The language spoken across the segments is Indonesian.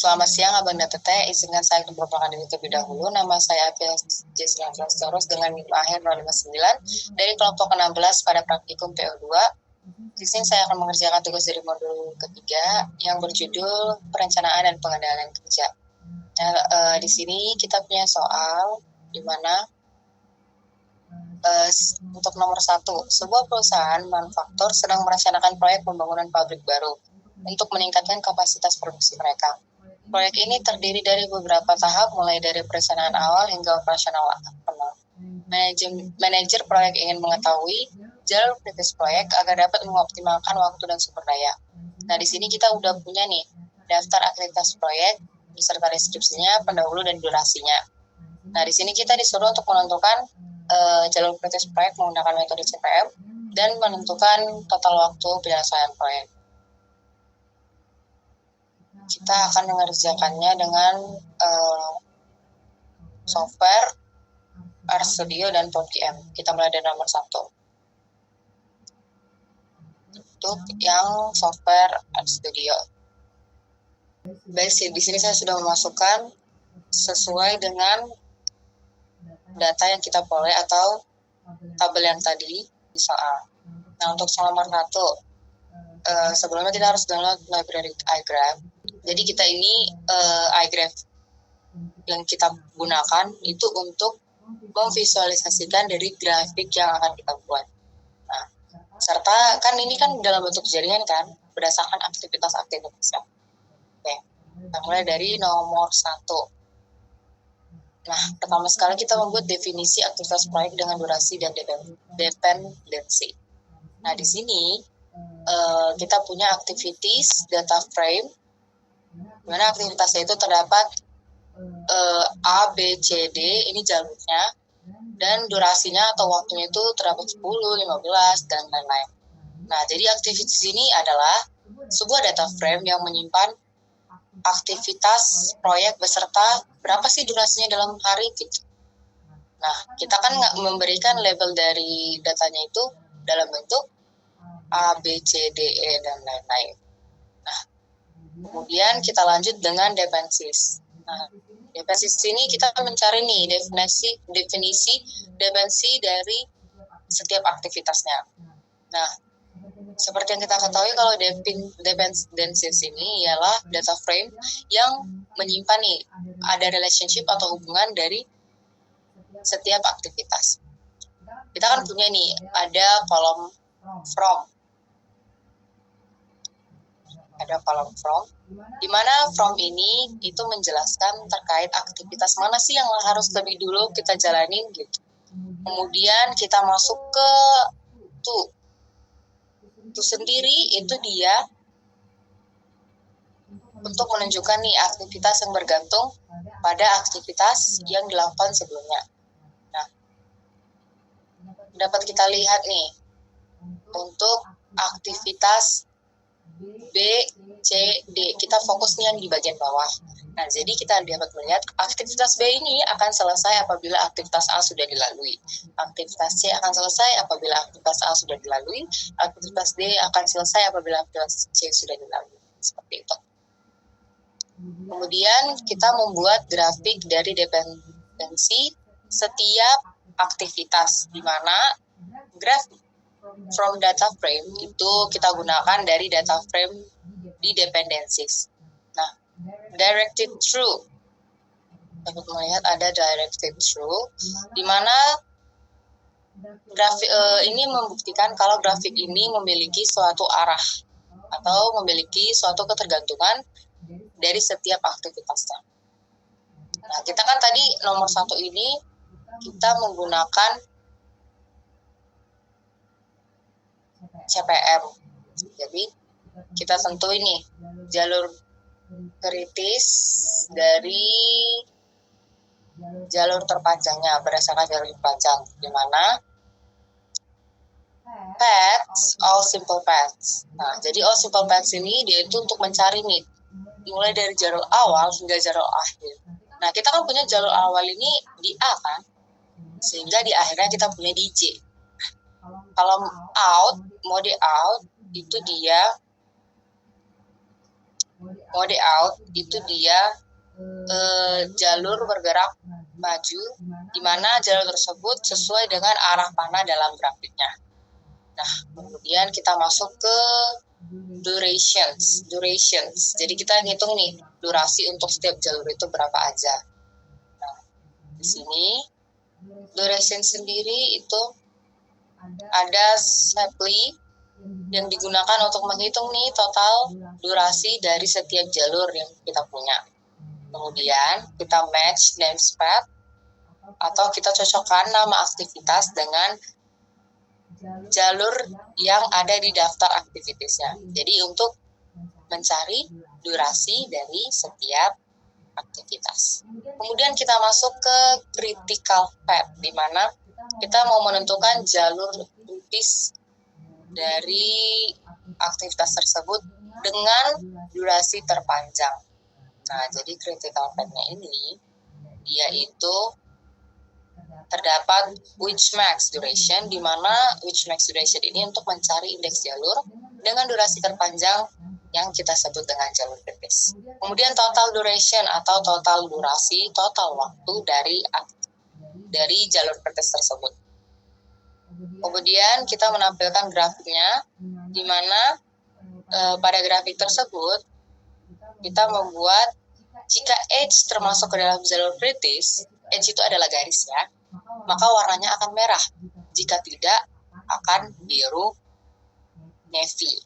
Selamat siang, Abang dan Teteh. Izinkan saya untuk memperkenalkan diri terlebih dahulu. Nama saya Apias Jesla Terus dengan NIM akhir 059 dari kelompok 16 pada praktikum PO2. Di sini saya akan mengerjakan tugas dari modul ketiga yang berjudul Perencanaan dan Pengendalian Kerja. Nah, di sini kita punya soal di mana untuk nomor 1, sebuah perusahaan manufaktur sedang merencanakan proyek pembangunan pabrik baru untuk meningkatkan kapasitas produksi mereka. Proyek ini terdiri dari beberapa tahap, mulai dari perencanaan awal hingga operasional penuh. Manajer proyek ingin mengetahui jalur kritis proyek agar dapat mengoptimalkan waktu dan sumber daya. Nah, di sini kita udah punya nih daftar aktivitas proyek beserta deskripsinya, pendahulu, dan durasinya. Nah, di sini kita disuruh untuk menentukan jalur kritis proyek menggunakan metode CPM dan menentukan total waktu penyelesaian proyek. Kita akan mengerjakannya dengan software RStudio dan PubGM. Kita mulai dari nomor 1. Untuk yang software RStudio. Baik, di sini saya sudah memasukkan sesuai dengan data yang kita peroleh atau tabel yang tadi di soal. Nah, untuk soal nomor 1, sebelumnya kita harus download library iGraph. Jadi kita ini iGraph yang kita gunakan itu untuk memvisualisasikan dari grafik yang akan kita buat. Nah, serta kan ini kan dalam bentuk jaringan kan, berdasarkan aktivitas-aktivitasnya. Oke, kita mulai dari nomor 1. Nah, pertama sekali kita membuat definisi aktivitas proyek dengan durasi dan dependensi. Nah, di sini kita punya activities data frame, di mana aktivitasnya itu terdapat A, B, C, D, ini jalurnya, dan durasinya atau waktunya itu terdapat 10, 15, dan lain-lain. Nah, jadi aktivitas ini adalah sebuah data frame yang menyimpan aktivitas proyek beserta berapa sih durasinya dalam hari gitu. Nah, kita kan nggak memberikan label dari datanya itu dalam bentuk A, B, C, D, E, dan lain-lain. Nah, kemudian kita lanjut dengan dependencies. Nah, dependencies ini kita mencari nih definisi dependensi dari setiap aktivitasnya. Nah, seperti yang kita ketahui kalau dependencies ini ialah data frame yang menyimpan nih ada relationship atau hubungan dari setiap aktivitas. Kita kan punya nih ada kolom from. Ada kolom from, di mana from ini itu menjelaskan terkait aktivitas mana sih yang harus lebih dulu kita jalanin gitu. Kemudian kita masuk ke to. To sendiri itu dia untuk menunjukkan nih aktivitas yang bergantung pada aktivitas yang dilakukan sebelumnya. Nah, dapat kita lihat nih untuk aktivitas B, C, D. Kita fokus nih yang di bagian bawah. Nah, jadi kita dapat melihat aktivitas B ini akan selesai apabila aktivitas A sudah dilalui. Aktivitas C akan selesai apabila aktivitas A sudah dilalui. Aktivitas D akan selesai apabila aktivitas C sudah dilalui. Seperti itu. Kemudian kita membuat grafik dari dependensi setiap aktivitas, di mana grafik from data frame itu kita gunakan dari data frame di dependencies. Nah, directed through, dapat melihat ada directed through, di mana grafik ini membuktikan kalau grafik ini memiliki suatu arah atau memiliki suatu ketergantungan dari setiap aktivitasnya. Nah, kita kan tadi nomor 1 ini kita menggunakan CPM. Jadi kita tentu ini jalur kritis dari jalur terpanjangnya berdasarkan jalur terpanjang, di mana paths, all simple paths. Nah, jadi all simple paths ini dia itu untuk mencari nih mulai dari jalur awal hingga jalur akhir. Nah, kita kan punya jalur awal ini di A kan, sehingga di akhirnya kita punya di C. Kalau mode out itu dia Mode out itu dia jalur bergerak maju, di mana jalur tersebut sesuai dengan arah panah dalam grafiknya. Nah, kemudian kita masuk ke durations. Jadi kita ngitung nih durasi untuk setiap jalur itu berapa aja. Nah, di sini duration sendiri itu ada Shapley yang digunakan untuk menghitung nih total durasi dari setiap jalur yang kita punya. Kemudian kita match namespace atau kita cocokkan nama aktivitas dengan jalur yang ada di daftar aktivitasnya. Jadi untuk mencari durasi dari setiap aktivitas. Kemudian kita masuk ke critical path, di mana kita mau menentukan jalur kritis dari aktivitas tersebut dengan durasi terpanjang. Nah, jadi critical path-nya ini, dia itu terdapat which max duration, di mana which max duration ini untuk mencari indeks jalur dengan durasi terpanjang yang kita sebut dengan jalur kritis. Kemudian total duration atau total durasi, total waktu dari jalur kritis tersebut. Kemudian kita menampilkan grafiknya, di mana pada grafik tersebut kita membuat jika edge termasuk ke dalam jalur kritis, edge itu adalah garis ya, maka warnanya akan merah. Jika tidak, akan biru navy.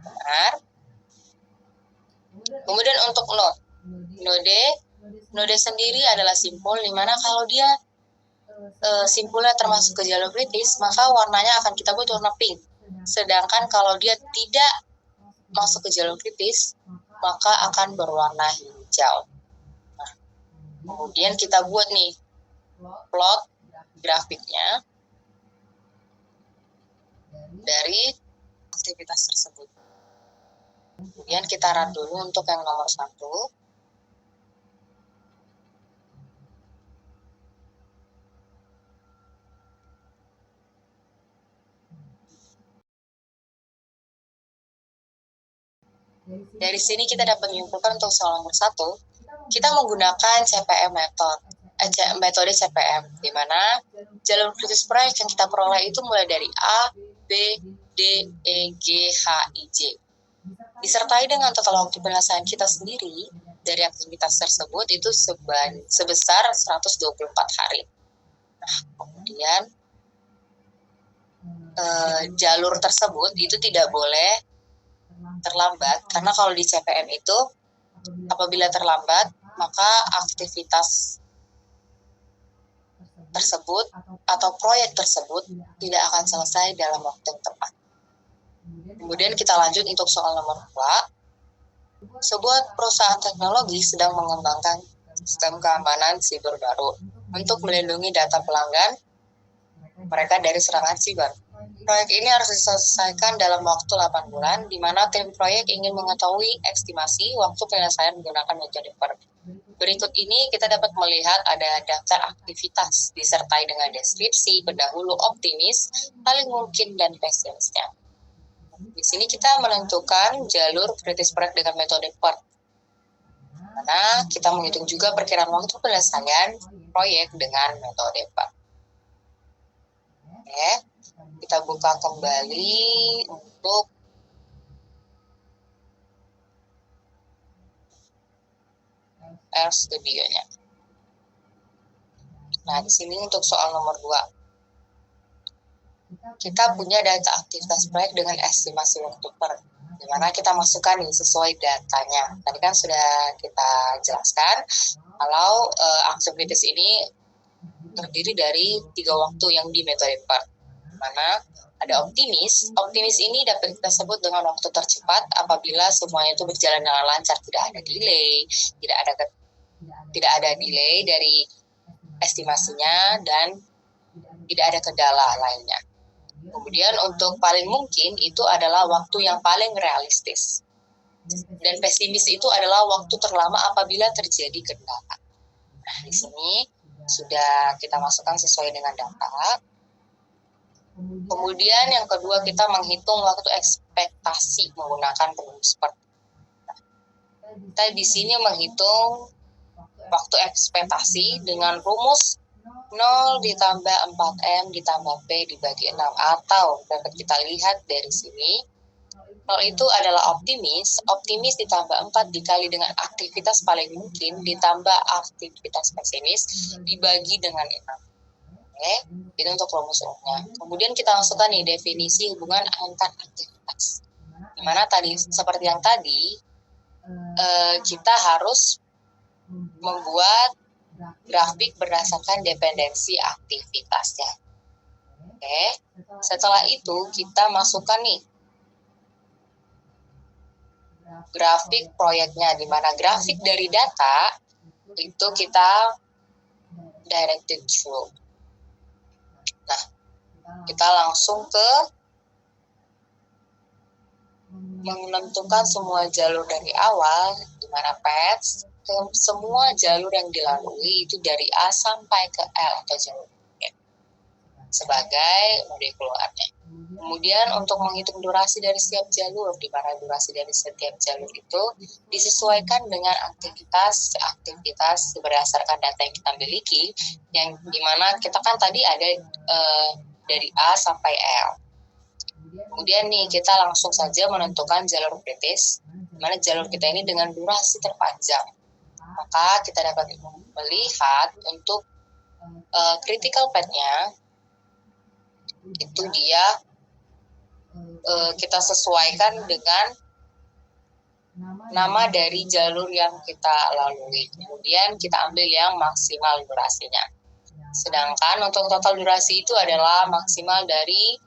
Benar. Kemudian untuk node sendiri adalah simpul, di mana kalau dia simpulnya termasuk ke jalur kritis, maka warnanya akan kita buat warna pink. Sedangkan kalau dia tidak masuk ke jalur kritis, maka akan berwarna hijau. Nah, kemudian kita buat nih plot grafiknya dari aktivitas tersebut. Kemudian kita run dulu untuk yang nomor 1. Dari sini kita dapat menyimpulkan untuk soal nomor 1, kita menggunakan CPM metode CPM, di mana jalur kritis proyek yang kita peroleh itu mulai dari A, B, D, E, G, H, I, J. Disertai dengan total waktu penyelesaian kita sendiri dari aktivitas tersebut itu sebesar 124 hari. Nah, kemudian jalur tersebut itu tidak boleh terlambat, karena kalau di CPM itu apabila terlambat, maka aktivitas tersebut atau proyek tersebut tidak akan selesai dalam waktu yang tepat. Kemudian kita lanjut untuk soal nomor 2. Sebuah perusahaan teknologi sedang mengembangkan sistem keamanan siber baru untuk melindungi data pelanggan mereka dari serangan siber. Proyek ini harus diselesaikan dalam waktu 8 bulan, di mana tim proyek ingin mengetahui estimasi waktu penyelesaian menggunakan metode PERT. Berikut ini kita dapat melihat ada daftar aktivitas disertai dengan deskripsi, pendahulu, optimis, paling mungkin, dan pesimisnya. Di sini kita menentukan jalur kritis proyek dengan metode PERT. Karena kita menghitung juga perkiraan waktu penyelesaian proyek dengan metode PERT. Oke, kita buka kembali untuk RStudio-nya. Nah, di sini untuk soal nomor 2. Kita punya data aktivitas proyek dengan estimasi waktu per, di mana kita masukkan nih sesuai datanya. Tadi kan sudah kita jelaskan kalau aktivitas ini terdiri dari 3 waktu yang di metode PERT, di mana ada optimis. Optimis ini dapat kita sebut dengan waktu tercepat apabila semuanya itu berjalan dengan lancar, tidak ada delay, tidak ada delay dari estimasinya, dan tidak ada kendala lainnya. Kemudian untuk paling mungkin itu adalah waktu yang paling realistis. Dan pesimis itu adalah waktu terlama apabila terjadi kendala. Nah, di sini sudah kita masukkan sesuai dengan data. Kemudian yang kedua, kita menghitung waktu ekspektasi menggunakan rumus PERT. Kita di sini menghitung waktu ekspektasi dengan rumus 0 ditambah 4M ditambah P dibagi 6. Atau dapat kita lihat dari sini, 0 itu adalah optimis. Optimis ditambah 4 dikali dengan aktivitas paling mungkin ditambah aktivitas pesimis dibagi dengan 6. Oke, itu untuk rumus umumnya. Kemudian kita masukkan nih definisi hubungan antar aktivitas. Dimana tadi, seperti yang tadi, kita harus membuat grafik berdasarkan dependensi aktivitasnya. Oke, setelah itu kita masukkan nih grafik proyeknya, di mana grafik dari data itu kita directed through. Nah, kita langsung ke menentukan semua jalur dari awal, di mana paths, semua jalur yang dilalui itu dari A sampai ke L atau jalur sebagai mode keluarnya. Kemudian untuk menghitung durasi dari setiap jalur, di mana durasi dari setiap jalur itu disesuaikan dengan aktivitas berdasarkan data yang kita miliki, yang dimana kita kan tadi ada dari A sampai L. Kemudian nih kita langsung saja menentukan jalur kritis, di mana jalur kita ini dengan durasi terpanjang. Maka kita dapat melihat untuk critical path-nya itu dia kita sesuaikan dengan nama dari jalur yang kita lalui. Kemudian kita ambil yang maksimal durasinya. Sedangkan untuk total durasi itu adalah maksimal dari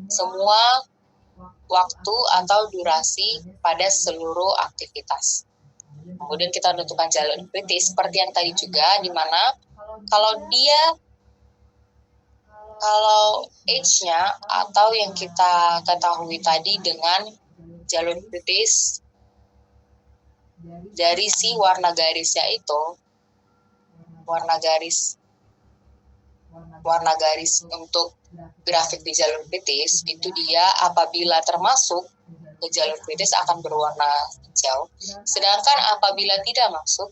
semua waktu atau durasi pada seluruh aktivitas. Kemudian kita tentukan jalur kritis seperti yang tadi juga, di mana kalau H-nya atau yang kita ketahui tadi dengan jalur kritis dari si warna garisnya itu, warna garis untuk grafik di jalur kritis itu dia apabila termasuk ke jalur kritis akan berwarna hijau, sedangkan apabila tidak masuk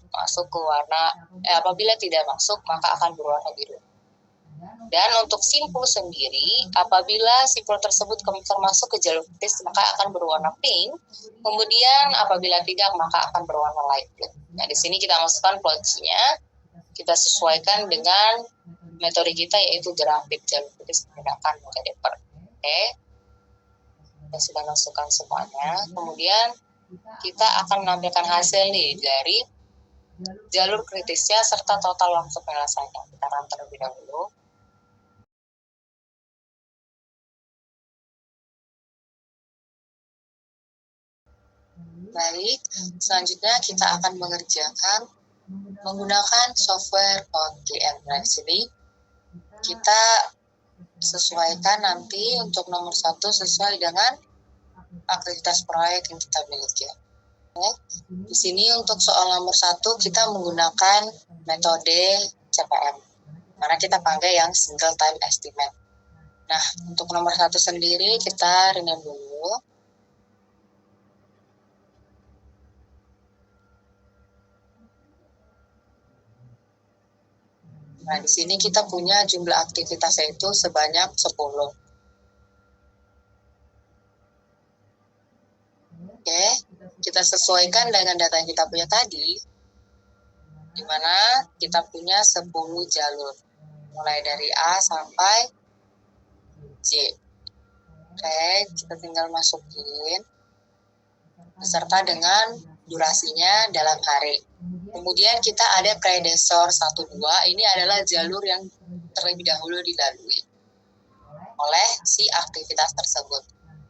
maka akan berwarna biru. Dan untuk simpul sendiri, apabila simpul tersebut termasuk ke jalur kritis maka akan berwarna pink, kemudian apabila tidak maka akan berwarna light blue. Nah, di sini kita masukkan plotnya, kita sesuaikan dengan metode kita yaitu grafik jalur kritis menggunakan metode per. Oke, kita sudah masukkan semuanya. Kemudian kita akan menampilkan hasil nih dari jalur kritisnya serta total waktu penyelesaian. Kita akan terlebih dahulu. Baik, selanjutnya kita akan mengerjakan menggunakan software OutGN. Nah, di sini kita sesuaikan nanti untuk nomor 1 sesuai dengan aktivitas proyek yang kita miliki. Di sini untuk soal nomor 1 kita menggunakan metode CPM, mana kita pakai yang single time estimate. Nah, untuk nomor 1 sendiri kita rename dulu. Nah, di sini kita punya jumlah aktivitasnya itu sebanyak 10. Oke, kita sesuaikan dengan data yang kita punya tadi, di mana kita punya 10 jalur, mulai dari A sampai J. Oke, kita tinggal masukin, beserta dengan durasinya dalam hari. Kemudian kita ada predesor 1-2, ini adalah jalur yang terlebih dahulu dilalui oleh si aktivitas tersebut.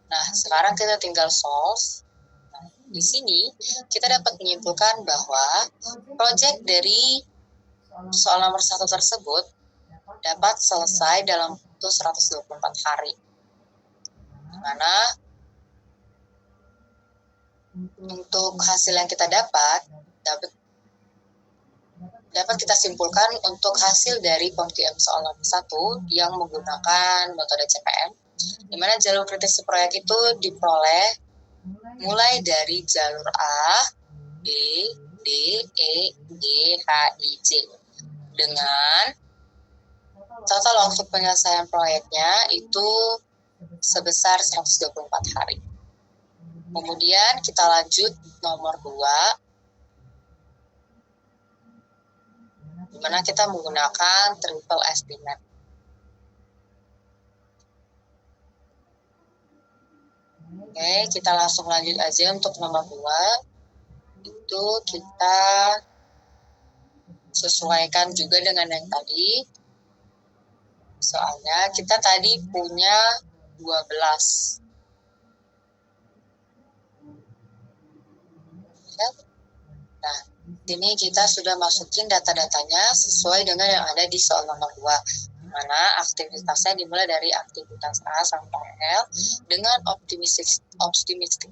Nah, sekarang kita tinggal solve. Nah, di sini kita dapat menyimpulkan bahwa proyek dari soal nomor 1 tersebut dapat selesai dalam waktu 124 hari. Di mana untuk hasil yang kita dapat kita simpulkan untuk hasil dari POMDM soal nomor 1 yang menggunakan metode CPM, di mana jalur kritis proyek itu diperoleh mulai dari jalur A B, D, E, G, H, I, J. Dengan total waktu penyelesaian proyeknya itu sebesar 124 hari. Kemudian kita lanjut nomor 2, di mana kita menggunakan triple estimate. Oke, kita langsung lanjut aja untuk nomor 2. Itu kita sesuaikan juga dengan yang tadi. Soalnya kita tadi punya 12. Nah, ini kita sudah masukin data-datanya sesuai dengan yang ada di soal nomor 2. Mana aktivitasnya dimulai dari aktivitas A sampai L dengan optimistic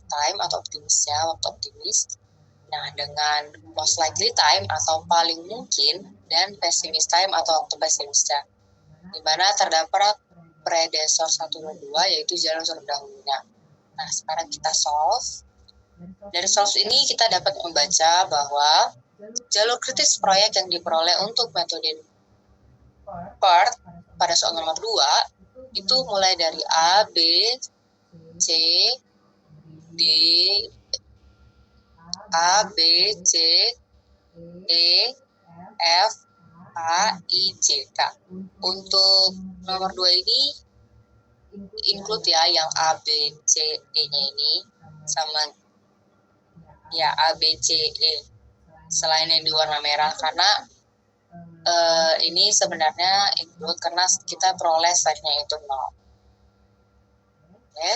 time atau optimisnya, waktu optimis. Nah, dengan most likely time atau paling mungkin dan pessimist time atau waktu pesimisnya. Di mana terdapat predesor 1 dan 2 yaitu jalur terdahulunya. Nah, sekarang kita solve. Dari solve ini kita dapat membaca bahwa jalur kritis proyek yang diperoleh untuk metode PERT pada soal nomor 2 itu mulai dari A, B, C, D, A, B, C, E, F, A, I, J, K. Untuk nomor 2 ini include ya yang A, B, C, E-nya ini sama ya A, B, C, E selain yang di warna merah karena ini sebenarnya include karena kita peroleh size-nya itu 0. Oke.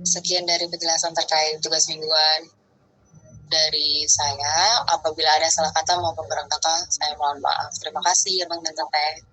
Sekian dari penjelasan terkait tugas mingguan dari saya. Apabila ada salah kata maupun kurang kata, saya mohon maaf. Terima kasih, Abang dan Teteh.